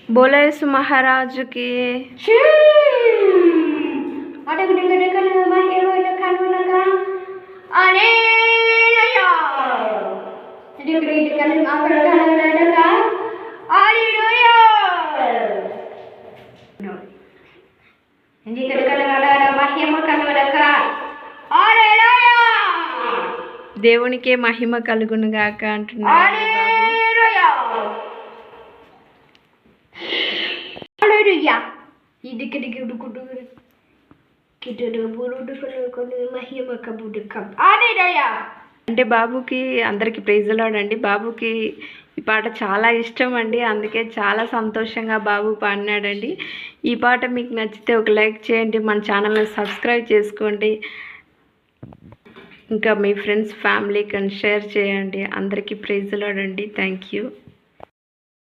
बोलो यीशु महाराज की దేవునికే మహిమ కలుగును గాక అంటున్నాడు అంటే బాబుకి అందరికి ప్రైజ్ లార్డ్ అండి. బాబుకి ఈ పాట చాలా ఇష్టం అండి, అందుకే చాలా సంతోషంగా బాబు పాడినాడండి. ఈ పాట మీకు నచ్చితే ఒక లైక్ చేయండి, మన ఛానల్ని సబ్స్క్రైబ్ చేసుకోండి, ఇంకా మీ ఫ్రెండ్స్ ఫ్యామిలీకి షేర్ చేయండి. అందరికీ ప్రైజ్ లార్డ్ అండి. Thank you.